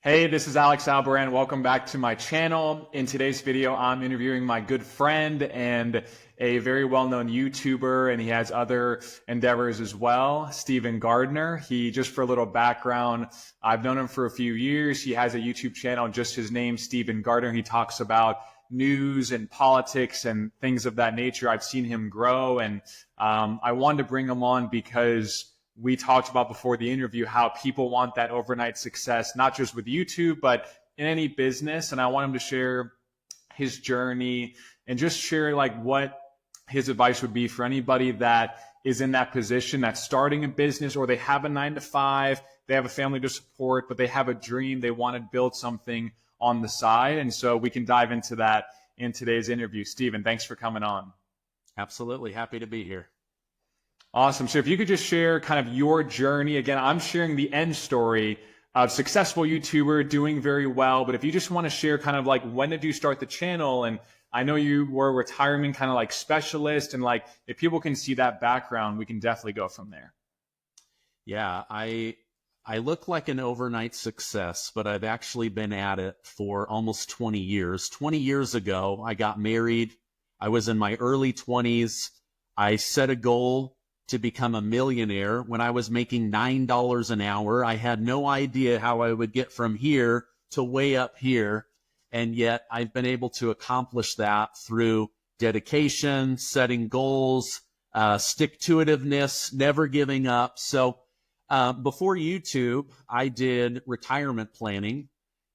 Hey, this is Alex Albaran. Welcome back to my channel. In today's video, I'm interviewing my good friend and a very well-known YouTuber, and he has other endeavors as well, Stephen Gardner. Just for a little background, I've known him for a few years. He has a YouTube channel, just his name, Stephen Gardner. He talks about news and politics and things of that nature. I've seen him grow, and I wanted to bring him on because we talked about before the interview how people want that overnight success, not just with YouTube, but in any business. And I want him to share his journey and just share like what his advice would be for anybody that is in that position, that's starting a business, or they have a 9 to 5, they have a family to support, but they have a dream, they want to build something on the side. And so we can dive into that in today's interview. Stephen, thanks for coming on. Absolutely. Happy to be here. Awesome. So if you could just share kind of your journey. Again, I'm sharing the end story of successful YouTuber doing very well, but if you just want to share kind of like, when did you start the channel? And I know you were a retirement kind of like specialist, and like, if people can see that background, we can definitely go from there. Yeah, I look like an overnight success, but I've actually been at it for almost 20 years. 20 years ago, I got married. I was in my early 20s. I set a goal to become a millionaire when I was making $9 an hour. I had no idea how I would get from here to way up here. And yet I've been able to accomplish that through dedication, setting goals, stick-to-itiveness, never giving up. So before YouTube, I did retirement planning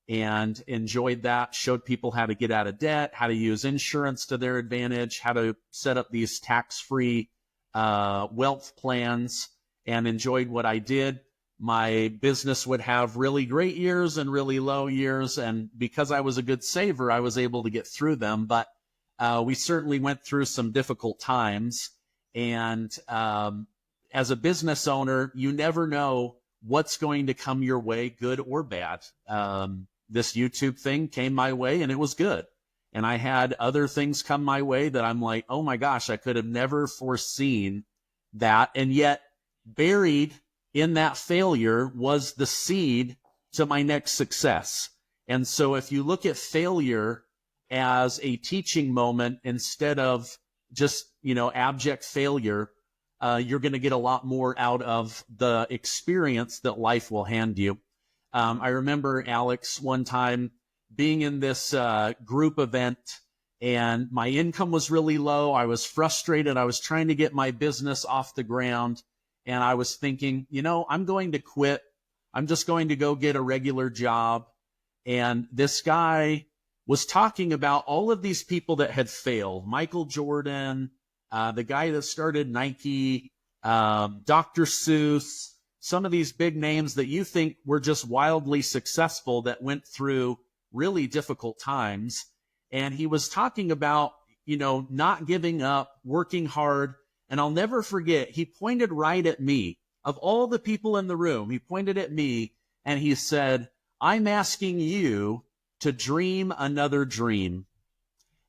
and enjoyed that, showed people how to get out of debt, how to use insurance to their advantage, how to set up these tax-free wealth plans, and enjoyed what I did. My business would have really great years and really low years, and because I was a good saver, I was able to get through them. But we certainly went through some difficult times, and as a business owner, you never know what's going to come your way, good or bad. This YouTube thing came my way, and it was good. And I had other things come my way that I'm like, oh my gosh, I could have never foreseen that. And yet buried in that failure was the seed to my next success. And so if you look at failure as a teaching moment instead of just, abject failure, you're going to get a lot more out of the experience that life will hand you. I remember, Alex, one time being in this group event, and my income was really low. I was frustrated. I was trying to get my business off the ground, and I was thinking, I'm going to quit. I'm just going to go get a regular job. And this guy was talking about all of these people that had failed. Michael Jordan, the guy that started Nike, Dr. Seuss, some of these big names that you think were just wildly successful that went through really difficult times. And he was talking about, not giving up, working hard. And I'll never forget, he pointed right at me. Of all the people in the room, he pointed at me and he said, I'm asking you to dream another dream.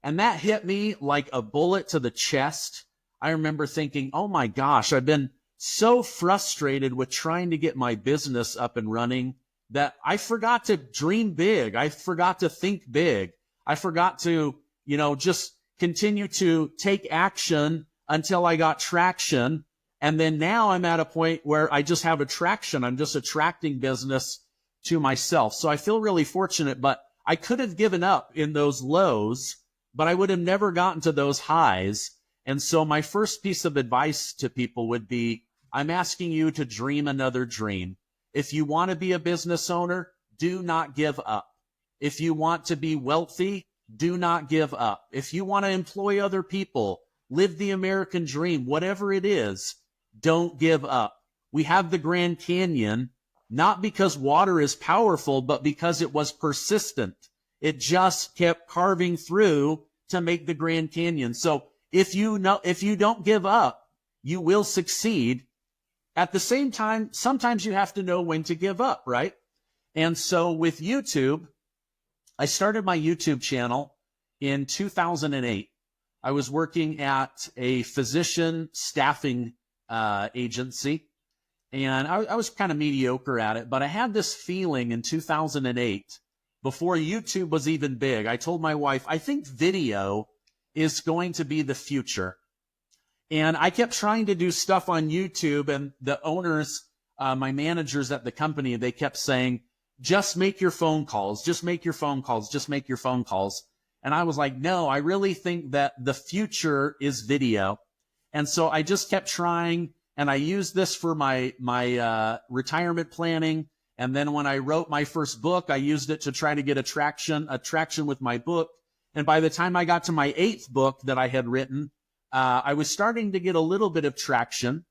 And that hit me like a bullet to the chest. I remember thinking, oh my gosh, I've been so frustrated with trying to get my business up and running that I forgot to dream big. I forgot to think big. I forgot to, just continue to take action until I got traction. And then now I'm at a point where I just have attraction. I'm just attracting business to myself. So I feel really fortunate, but I could have given up in those lows, but I would have never gotten to those highs. And so my first piece of advice to people would be, I'm asking you to dream another dream. If you want to be a business owner, do not give up. If you want to be wealthy, do not give up. If you want to employ other people, live the American dream, whatever it is, don't give up. We have the Grand Canyon, not because water is powerful, but because it was persistent. It just kept carving through to make the Grand Canyon. So if you don't give up, you will succeed. At the same time, sometimes you have to know when to give up, right? And so with YouTube, I started my YouTube channel in 2008. I was working at a physician staffing agency, and I was kind of mediocre at it, but I had this feeling in 2008, before YouTube was even big. I told my wife, I think video is going to be the future. And I kept trying to do stuff on YouTube, and the owners, my managers at the company, they kept saying, just make your phone calls, just make your phone calls, just make your phone calls. And I was like, no, I really think that the future is video. And so I just kept trying, and I used this for my retirement planning. And then when I wrote my first book, I used it to try to get traction with my book. And by the time I got to my 8th book that I had written, I was starting to get a little bit of traction.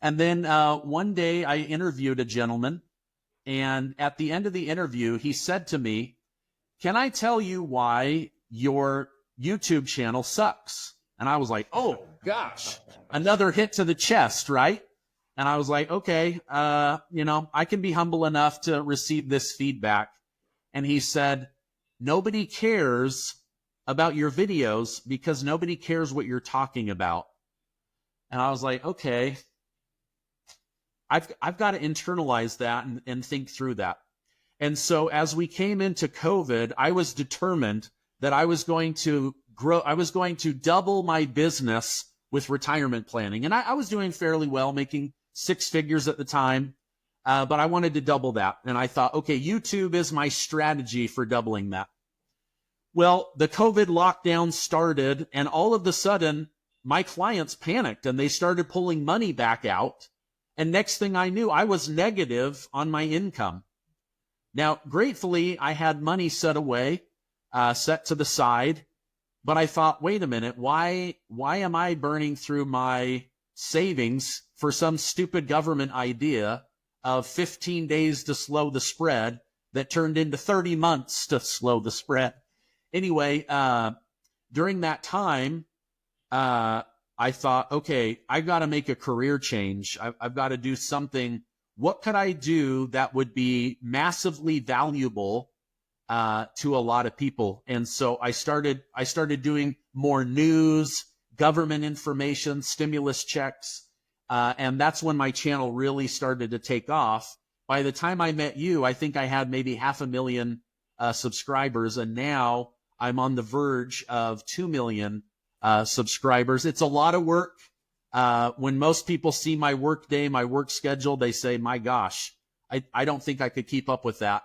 And then one day I interviewed a gentleman, and at the end of the interview, he said to me, can I tell you why your YouTube channel sucks? And I was like, oh gosh, another hit to the chest, right? And I was like, okay, I can be humble enough to receive this feedback. And he said, nobody cares about your videos because nobody cares what you're talking about. And I was like, okay, I've got to internalize that and think through that. And so as we came into COVID, I was determined that I was going to grow. I was going to double my business with retirement planning. And I was doing fairly well, making 6 figures at the time. But I wanted to double that. And I thought, okay, YouTube is my strategy for doubling that. Well, the COVID lockdown started, and all of a sudden, my clients panicked and they started pulling money back out. And next thing I knew, I was negative on my income. Now, gratefully, I had money set away, set to the side. But I thought, wait a minute, why am I burning through my savings for some stupid government idea of 15 days to slow the spread that turned into 30 months to slow the spread? Anyway, during that time, I thought, okay, I got to make a career change. I've got to do something. What could I do that would be massively valuable to a lot of people? And so I started doing more news, government information, stimulus checks, and that's when my channel really started to take off. By the time I met you, I think I had maybe 500,000 subscribers, and now I'm on the verge of 2 million subscribers. It's a lot of work. When most people see my work day, my work schedule, they say, my gosh, I don't think I could keep up with that.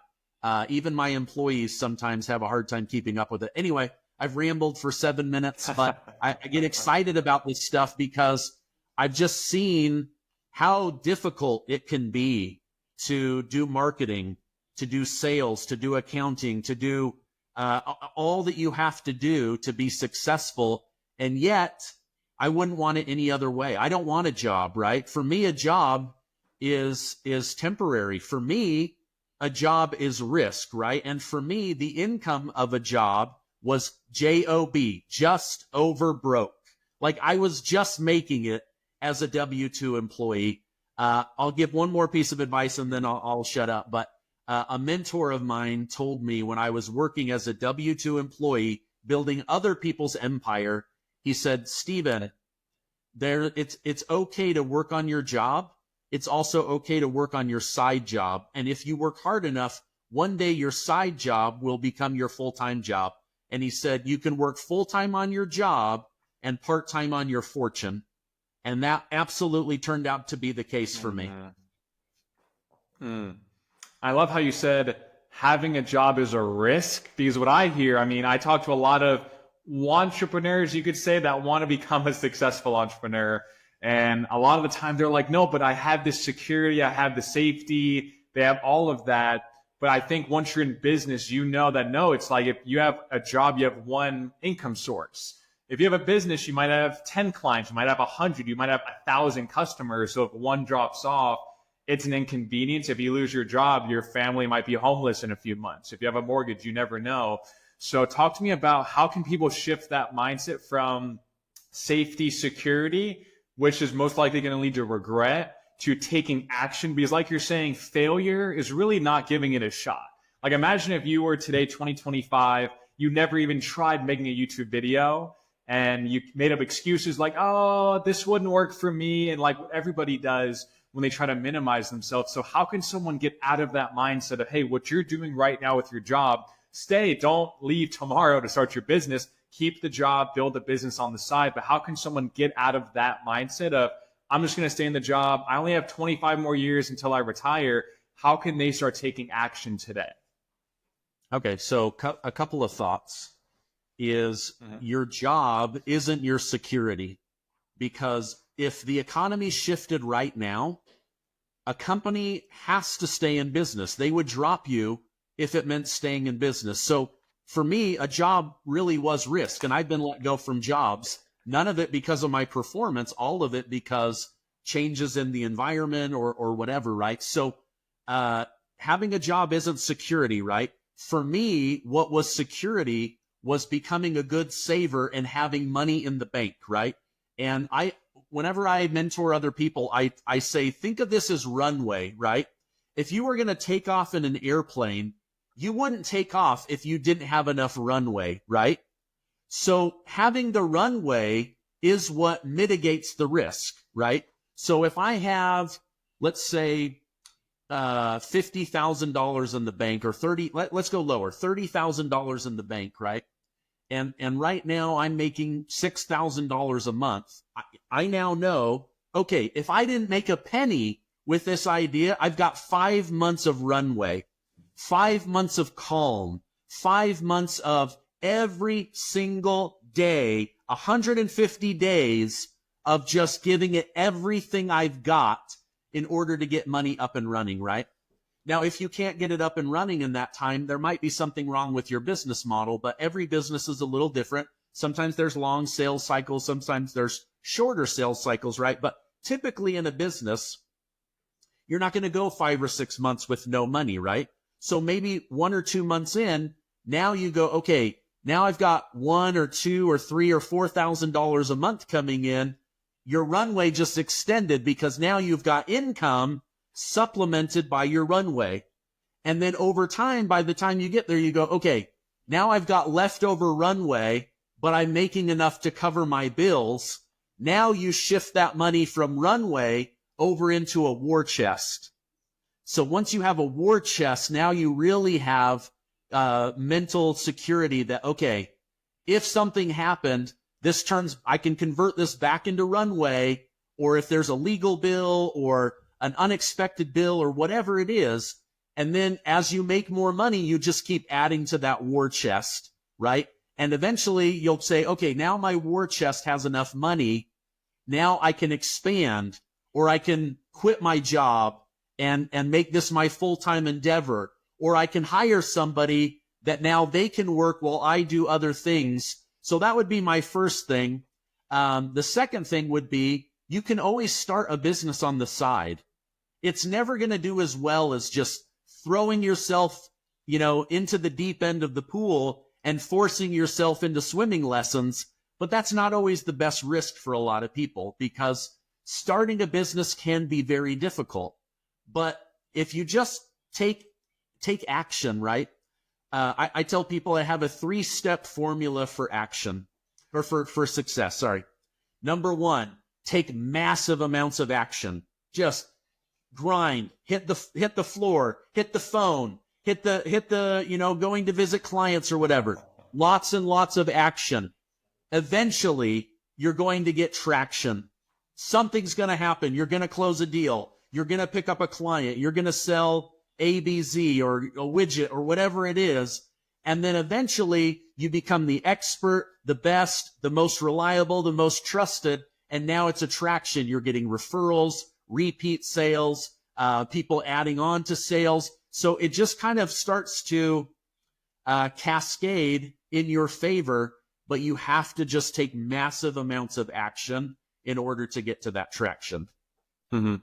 Even my employees sometimes have a hard time keeping up with it. Anyway, I've rambled for 7 minutes, but I get excited about this stuff because I've just seen how difficult it can be to do marketing, to do sales, to do accounting, to do all that you have to do to be successful. And yet, I wouldn't want it any other way. I don't want a job, right? For me, a job is temporary. For me, a job is risk, right? And for me, the income of a job was JOB, just over broke. Like I was just making it as a W-2 employee. I'll give one more piece of advice and then I'll shut up. But a mentor of mine told me when I was working as a W-2 employee, building other people's empire, he said, Stephen, it's okay to work on your job. It's also okay to work on your side job. And if you work hard enough, one day your side job will become your full-time job. And he said, you can work full-time on your job and part-time on your fortune. And that absolutely turned out to be the case for me. I love how you said having a job is a risk, because what I hear, I talk to a lot of entrepreneurs, you could say, that want to become a successful entrepreneur. And a lot of the time they're like, no, but I have this security, I have the safety, they have all of that. But I think once you're in business, you know that no, it's like if you have a job, you have one income source. If you have a business, you might have 10 clients, you might have 100, you might have 1,000 customers. So if one drops off, it's an inconvenience. If you lose your job, your family might be homeless in a few months. If you have a mortgage, you never know. So talk to me about how can people shift that mindset from safety, security, which is most likely going to lead to regret, to taking action. Because like you're saying, failure is really not giving it a shot. Like imagine if you were today, 2025, you never even tried making a YouTube video and you made up excuses like, oh, this wouldn't work for me. And like everybody does when they try to minimize themselves. So how can someone get out of that mindset of, hey, what you're doing right now with your job, stay, don't leave tomorrow to start your business, keep the job, build a business on the side. But how can someone get out of that mindset of, I'm just going to stay in the job, I only have 25 more years until I retire? How can they start taking action today? Okay, so a couple of thoughts is your job isn't your security, because if the economy shifted right now, a company has to stay in business. They would drop you if it meant staying in business. So for me, a job really was risk, and I've been let go from jobs. None of it because of my performance, all of it because changes in the environment or whatever, right? So having a job isn't security, right? For me, what was security was becoming a good saver and having money in the bank, right? And whenever I mentor other people, I say, think of this as runway, right? If you were going to take off in an airplane, you wouldn't take off if you didn't have enough runway, right? So having the runway is what mitigates the risk, right? So if I have, let's say, $50,000 in the bank, or let's go lower, $30,000 in the bank, right? And right now I'm making $6,000 a month. I now know, okay, if I didn't make a penny with this idea, I've got 5 months of runway, 5 months of calm, 5 months of every single day, 150 days of just giving it everything I've got in order to get money up and running, right? Now, if you can't get it up and running in that time, there might be something wrong with your business model, but every business is a little different. Sometimes there's long sales cycles, sometimes there's shorter sales cycles, right? But typically in a business, you're not going to go 5 or 6 months with no money, right? So maybe 1 or 2 months in, now you go, okay, now I've got $1 or $2 or $3 or $4,000 a month coming in. Your runway just extended because now you've got income supplemented by your runway. And then over time, by the time you get there, you go, okay, now I've got leftover runway, but I'm making enough to cover my bills. Now you shift that money from runway over into a war chest. So once you have a war chest, now you really have mental security that, okay, if something happened, I can convert this back into runway, or if there's a legal bill or an unexpected bill or whatever it is. And then as you make more money, you just keep adding to that war chest, right? And eventually you'll say, okay, now my war chest has enough money. Now I can expand, or I can quit my job and make this my full-time endeavor, or I can hire somebody that now they can work while I do other things. So that would be my first thing. The second thing would be, you can always start a business on the side. It's never going to do as well as just throwing yourself, into the deep end of the pool and forcing yourself into swimming lessons. But that's not always the best risk for a lot of people, because starting a business can be very difficult. But if you just take action, right? I tell people I have a 3-step formula for action, or for success. Sorry. Number 1, take massive amounts of action. Just grind, hit the floor, hit the phone, hit the going to visit clients or whatever. Lots and lots of action. Eventually, you're going to get traction. Something's going to happen. You're going to close a deal. You're going to pick up a client. You're going to sell ABZ or a widget or whatever it is. And then eventually you become the expert, the best, the most reliable, the most trusted. And now it's attraction. You're getting referrals, repeat sales, people adding on to sales. So it just kind of starts to cascade in your favor, but you have to just take massive amounts of action in order to get to that traction. Mm-hmm.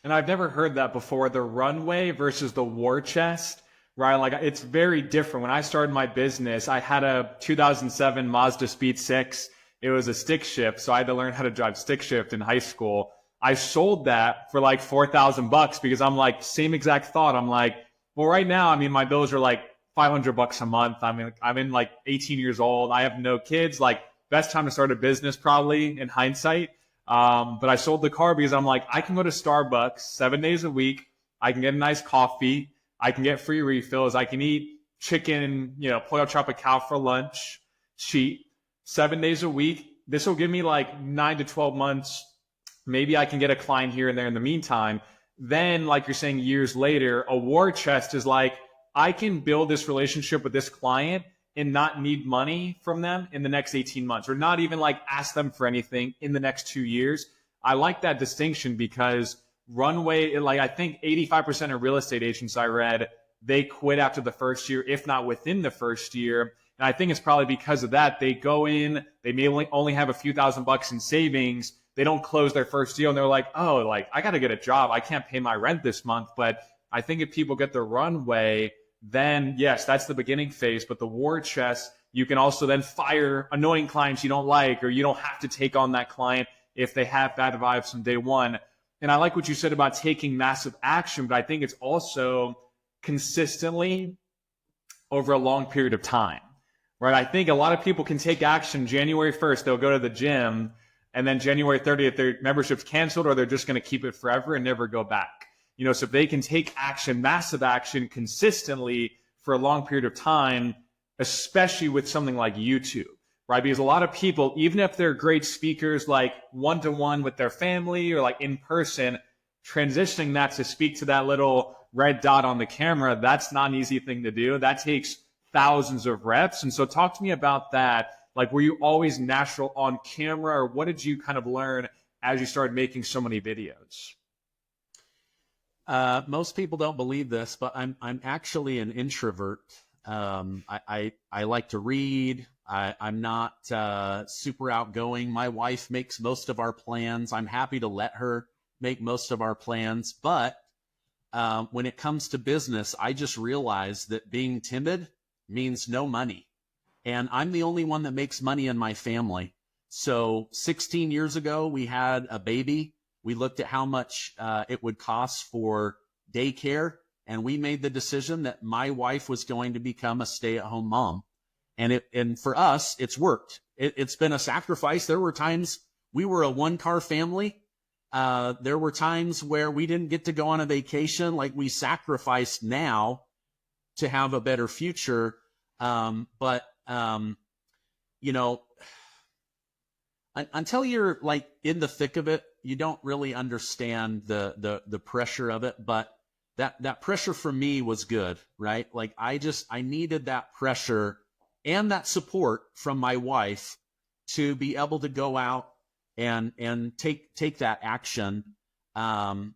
And I've never heard that before, the runway versus the war chest, right? Like, it's very different. When I started my business, I had a 2007 Mazda Speed 6. It was a stick shift, so I had to learn how to drive stick shift in high school. I sold that for like $4,000 because I'm like, same exact thought. I'm like, well, right now, I mean, my bills are like $500 a month. I mean, I'm in like 18 years old. I have no kids. Like, best time to start a business probably in hindsight. But I sold the car because I'm like, I can go to Starbucks 7 days a week. I can get a nice coffee. I can get free refills. I can eat chicken, pollo tropical for lunch, cheap, 7 days a week. This will give me like 9 to 12 months. Maybe I can get a client here and there in the meantime. Then, like you're saying, years later, a war chest is like, I can build this relationship with this client and not need money from them in the next 18 months, or not even like ask them for anything in the next 2 years. I like that distinction because runway, like I think 85% of real estate agents I read, they quit after the first year, if not within the first year. And I think it's probably because of that. They go in, they may only have a few $1,000s in savings. They don't close their first deal and they're like, oh, like I got to get a job. I can't pay my rent this month. But I think if people get the runway, then yes, that's the beginning phase. But the war chest, you can also then fire annoying clients you don't like, or you don't have to take on that client if they have bad vibes from day one. And I like what you said about taking massive action, but I think it's also consistently over a long period of time, right? I think a lot of people can take action January 1st, they'll go to the gym, and then January 30th, their membership's canceled, or they're just going to keep it forever and never go back. So if they can take action, massive action consistently for a long period of time, especially with something like YouTube, right? Because a lot of people, even if they're great speakers, like one-to-one with their family or like in person, transitioning that to speak to that little red dot on the camera, that's not an easy thing to do. That takes thousands of reps. And so talk to me about that. Like, were you always natural on camera, or what did you kind of learn as you started making so many videos? Most people don't believe this, but I'm actually an introvert. I like to read. I'm not super outgoing. My wife makes most of our plans. I'm happy to let her make most of our plans. But when it comes to business, I just realized that being timid means no money. And I'm the only one that makes money in my family. So 16 years ago, we had a baby. We looked at how much it would cost for daycare, and we made the decision that my wife was going to become a stay-at-home mom. And for us, it's worked. It's been a sacrifice. There were times we were a one-car family. There were times where we didn't get to go on a vacation. Like, we sacrificed now to have a better future. But until you're like in the thick of it, you don't really understand the pressure of it. But that pressure for me was good, right? Like, I needed that pressure and that support from my wife to be able to go out and take that action. And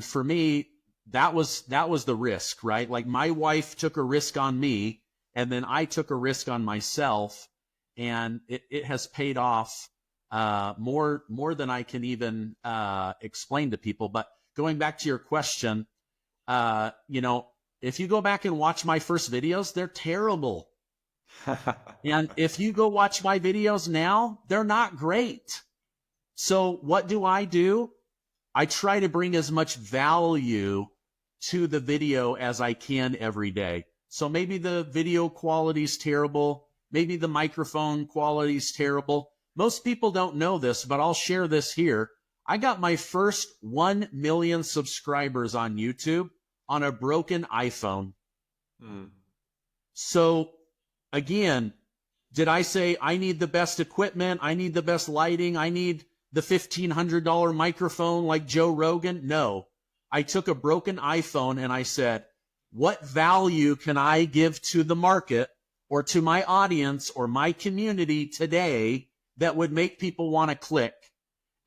for me, that was the risk, right? Like, my wife took a risk on me, and then I took a risk on myself, and it has paid off more than I can even explain to people. But going back to your question, if you go back and watch my first videos, they're terrible. And if you go watch my videos now, they're not great. So what do? I try to bring as much value to the video as I can every day. So maybe the video quality is terrible. Maybe the microphone quality is terrible. Most people don't know this, but I'll share this here. I got my first 1 million subscribers on YouTube on a broken iPhone. So again, did I say I need the best equipment? I need the best lighting. I need the $1,500 microphone like Joe Rogan? No. I took a broken iPhone and I said, what value can I give to the market or to my audience or my community today that would make people want to click?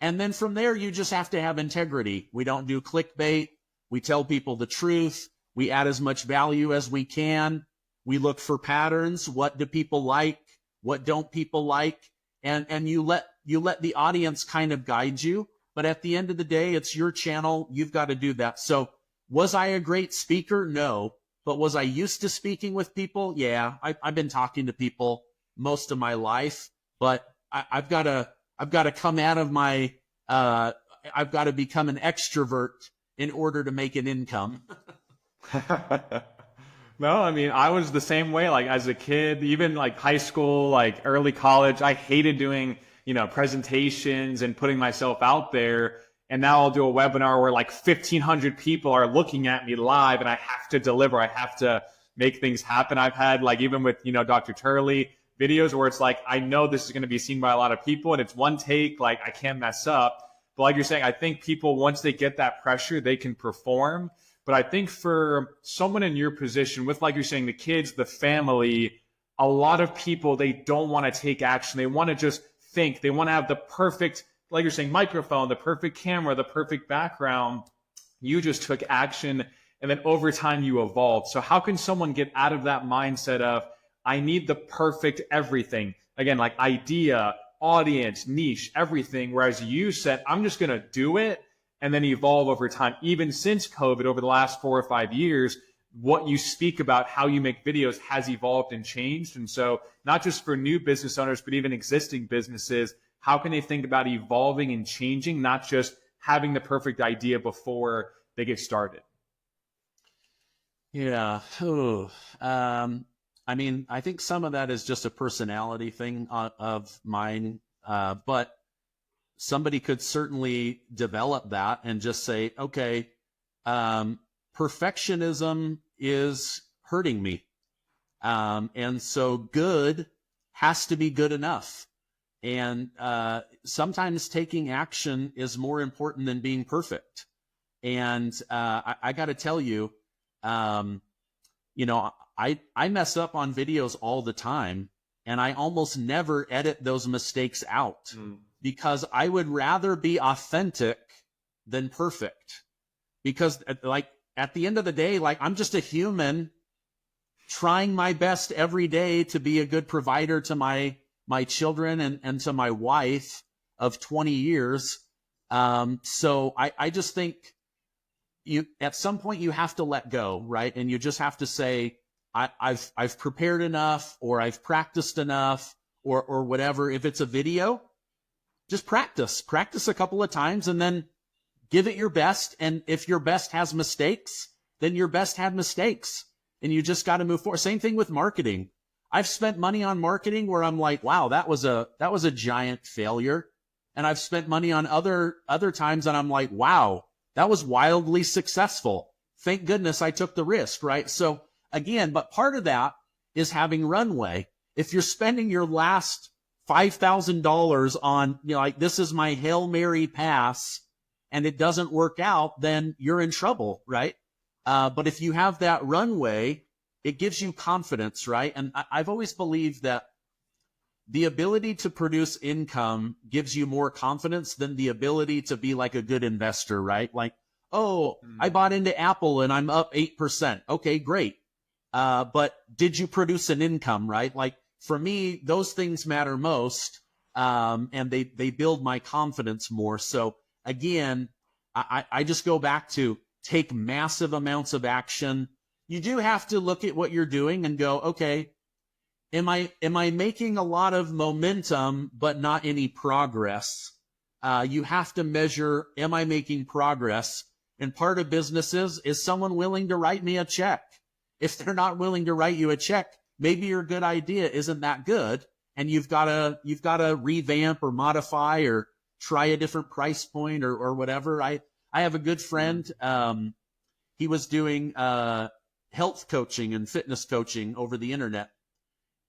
And then from there, you just have to have integrity. We don't do clickbait. We tell people the truth. We add as much value as we can. We look for patterns. What do people like? What don't people like? And you let the audience kind of guide you. But at the end of the day, it's your channel. You've got to do that. So was I a great speaker? No. But was I used to speaking with people? Yeah. I've been talking to people most of my life, but I've got to come out of my, I've got to become an extrovert in order to make an income. No, I mean, I was the same way, like as a kid, even like high school, like early college. I hated doing presentations and putting myself out there. And now I'll do a webinar where like 1,500 people are looking at me live and I have to deliver. I have to make things happen. I've had like, even with, Dr. Turley, videos where it's like, I know this is going to be seen by a lot of people and it's one take, like I can't mess up. But like you're saying, I think people, once they get that pressure, they can perform. But I think for someone in your position with, like you're saying, the kids, the family, a lot of people, they don't want to take action. They want to just think. They want to have the perfect, like you're saying, microphone, the perfect camera, the perfect background. You just took action, and then over time you evolved. So how can someone get out of that mindset of, I need the perfect everything? Again, like idea, audience, niche, everything. Whereas you said, I'm just going to do it and then evolve over time. Even since COVID, over the last 4 or 5 years, what you speak about, how you make videos has evolved and changed. And so not just for new business owners, but even existing businesses, how can they think about evolving and changing, not just having the perfect idea before they get started? Yeah. I mean, I think some of that is just a personality thing of mine, but somebody could certainly develop that and just say, okay, perfectionism is hurting me. And so good has to be good enough. And sometimes taking action is more important than being perfect. And I got to tell you, I mess up on videos all the time, and I almost never edit those mistakes out because I would rather be authentic than perfect. Because like at the end of the day, like I'm just a human trying my best every day to be a good provider to my children and to my wife of 20 years. So I just think at some point you have to let go, right? And you just have to say, I've prepared enough, or I've practiced enough, or whatever. If it's a video, just practice a couple of times and then give it your best. And if your best has mistakes, then your best had mistakes and you just got to move forward. Same thing with marketing. I've spent money on marketing where I'm like, wow, that was a giant failure. And I've spent money on other times and I'm like, wow, that was wildly successful. Thank goodness I took the risk, right? So again, but part of that is having runway. If you're spending your last $5,000 on, like this is my Hail Mary pass and it doesn't work out, then you're in trouble, right? But if you have that runway, it gives you confidence, right? And I've always believed that the ability to produce income gives you more confidence than the ability to be like a good investor, right? Like, I bought into Apple and I'm up 8%. Okay, great. But did you produce an income, right? Like for me, those things matter most. And they build my confidence more. So again, I just go back to take massive amounts of action. You do have to look at what you're doing and go, okay, am I making a lot of momentum, but not any progress? You have to measure, am I making progress? And part of businesses is someone willing to write me a check. If they're not willing to write you a check, maybe your good idea isn't that good. And you've got to revamp or modify or try a different price point or whatever. I have a good friend. He was doing health coaching and fitness coaching over the internet.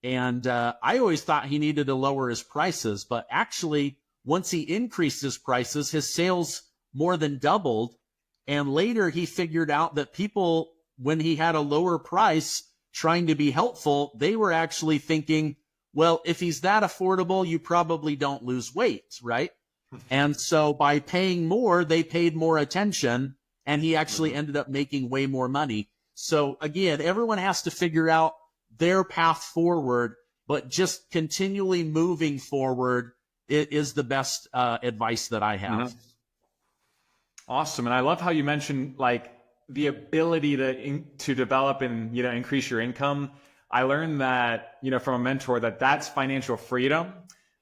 And I always thought he needed to lower his prices. But actually, once he increased his prices, his sales more than doubled. And later he figured out that people, when he had a lower price trying to be helpful, they were actually thinking, well, if he's that affordable, you probably don't lose weight, right? And so by paying more, they paid more attention, and he actually ended up making way more money. So again, everyone has to figure out their path forward, but just continually moving forward is the best advice that I have. Awesome. And I love how you mentioned like the ability to develop and, increase your income. I learned that, from a mentor that's financial freedom.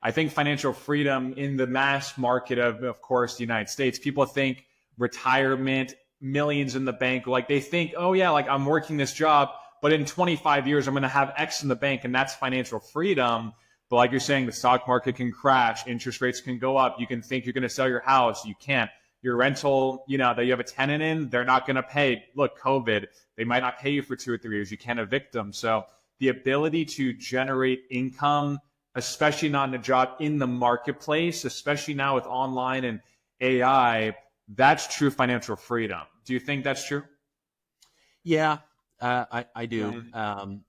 I think financial freedom in the mass market of course, the United States, people think retirement, millions in the bank. Like they think, oh yeah, like I'm working this job, but in 25 years, I'm going to have X in the bank, and that's financial freedom. But like you're saying, the stock market can crash, interest rates can go up. You can think you're going to sell your house. You can't. Your rental, that you have a tenant in, they're not going to pay. Look, COVID, they might not pay you for 2 or 3 years. You can't evict them. So the ability to generate income, especially not in a job in the marketplace, especially now with online and AI, that's true financial freedom. Do you think that's true? Yeah, I do. I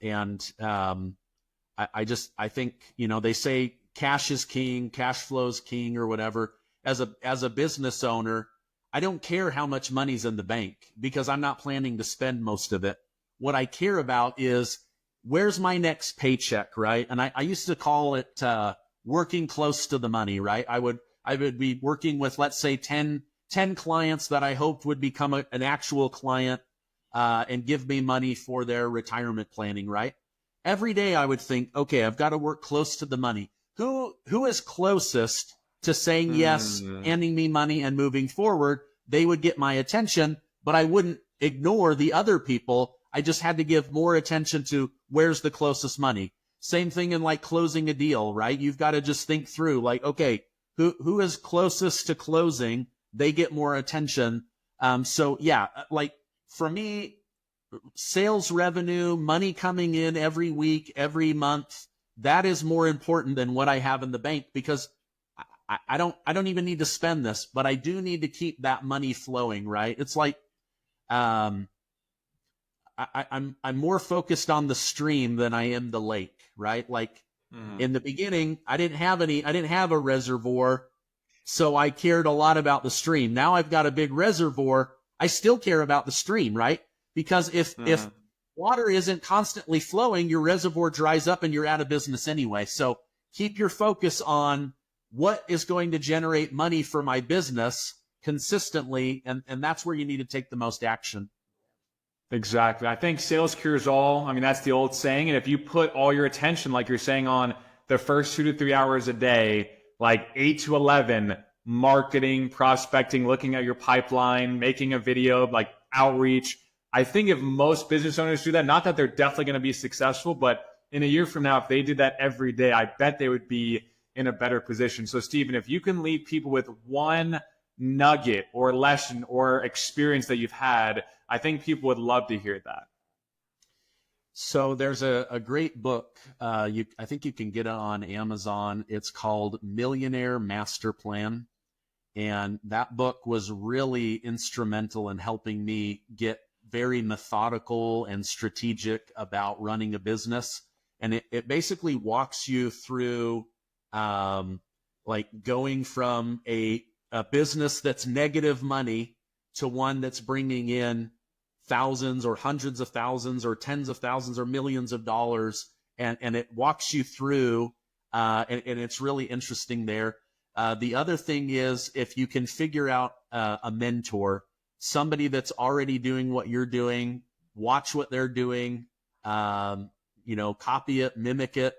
think, they say cash is king, cash flow is king or whatever. As a business owner, I don't care how much money's in the bank because I'm not planning to spend most of it. What I care about is where's my next paycheck, right? And I used to call it working close to the money, right? I would be working with, let's say, 10 clients that I hoped would become an actual client and give me money for their retirement planning, right? Every day I would think, okay, I've got to work close to the money. Who is closest to saying yes, handing me money and moving forward? They would get my attention, but I wouldn't ignore the other people. I just had to give more attention to where's the closest money. Same thing in like closing a deal, right? You've got to just think through like, okay, who is closest to closing? They get more attention. So yeah, like for me, sales revenue, money coming in every week, every month, that is more important than what I have in the bank because I don't even need to spend this, but I do need to keep that money flowing, right? It's like, I'm more focused on the stream than I am the lake, right? Like in the beginning, I didn't have a reservoir. So I cared a lot about the stream. Now I've got a big reservoir. I still care about the stream, right? Because if water isn't constantly flowing, your reservoir dries up and you're out of business anyway. So keep your focus on what is going to generate money for my business consistently. And that's where you need to take the most action. Exactly. I think sales cures all. I mean, that's the old saying. And if you put all your attention, like you're saying, on the first 2 to 3 hours a day, like 8 to 11, marketing, prospecting, looking at your pipeline, making a video, like outreach. I think if most business owners do that, not that they're definitely going to be successful, but in a year from now, if they did that every day, I bet they would be in a better position. So Stephen, if you can leave people with one nugget or lesson or experience that you've had, I think people would love to hear that. So there's a great book. I think you can get it on Amazon. It's called Millionaire Master Plan. And that book was really instrumental in helping me get very methodical and strategic about running a business. And it basically walks you through like going from a business that's negative money to one that's bringing in thousands or hundreds of thousands or tens of thousands or millions of dollars. And it walks you through, and it's really interesting there. The other thing is if you can figure out a mentor, somebody that's already doing what you're doing, watch what they're doing, copy it, mimic it,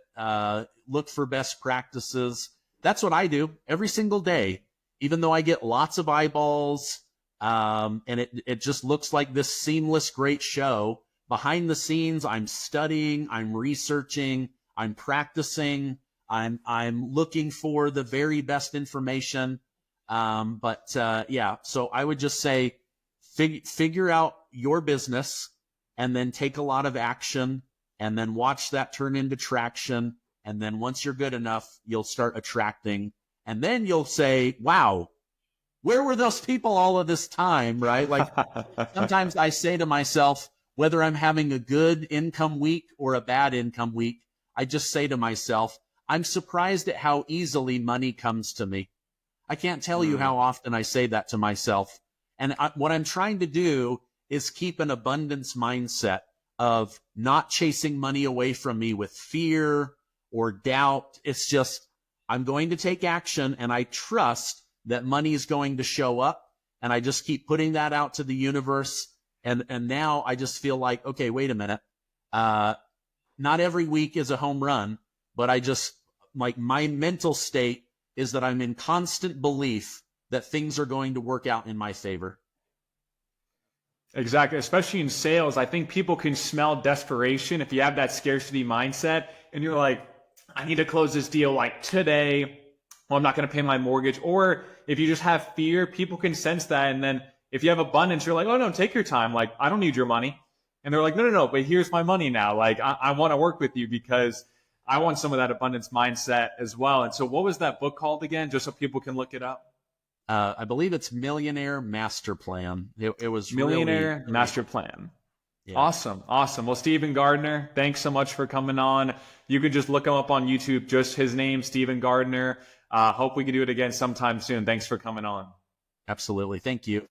look for best practices. That's what I do every single day, even though I get lots of eyeballs, and it just looks like this seamless, great show. Behind the scenes, I'm studying, I'm researching, I'm practicing, I'm looking for the very best information. So I would just say, figure out your business and then take a lot of action and then watch that turn into traction. And then once you're good enough, you'll start attracting. And then you'll say, wow, where were those people all of this time, right? Like sometimes I say to myself, whether I'm having a good income week or a bad income week, I just say to myself, I'm surprised at how easily money comes to me. I can't tell you how often I say that to myself. And what I'm trying to do is keep an abundance mindset of not chasing money away from me with fear or doubt. It's just, I'm going to take action and I trust that money is going to show up. And I just keep putting that out to the universe. And now I just feel like, okay, wait a minute. Not every week is a home run, but I just, like, my mental state is that I'm in constant belief that things are going to work out in my favor. Exactly. Especially in sales, I think people can smell desperation if you have that scarcity mindset and you're like, I need to close this deal like today. Well, I'm not going to pay my mortgage. Or if you just have fear, people can sense that. And then if you have abundance, you're like, oh no, take your time. Like, I don't need your money. And they're like, no, no, no, but here's my money now. Like, I want to work with you because I want some of that abundance mindset as well. And so what was that book called again? Just so people can look it up. I believe it's Millionaire Master Plan. It was Millionaire really, Master Plan. yeah. Awesome. Awesome. Well, Stephen Gardner, thanks so much for coming on. You can just look him up on YouTube, just his name, Stephen Gardner. Hope we can do it again sometime soon. Thanks for coming on. Absolutely. Thank you.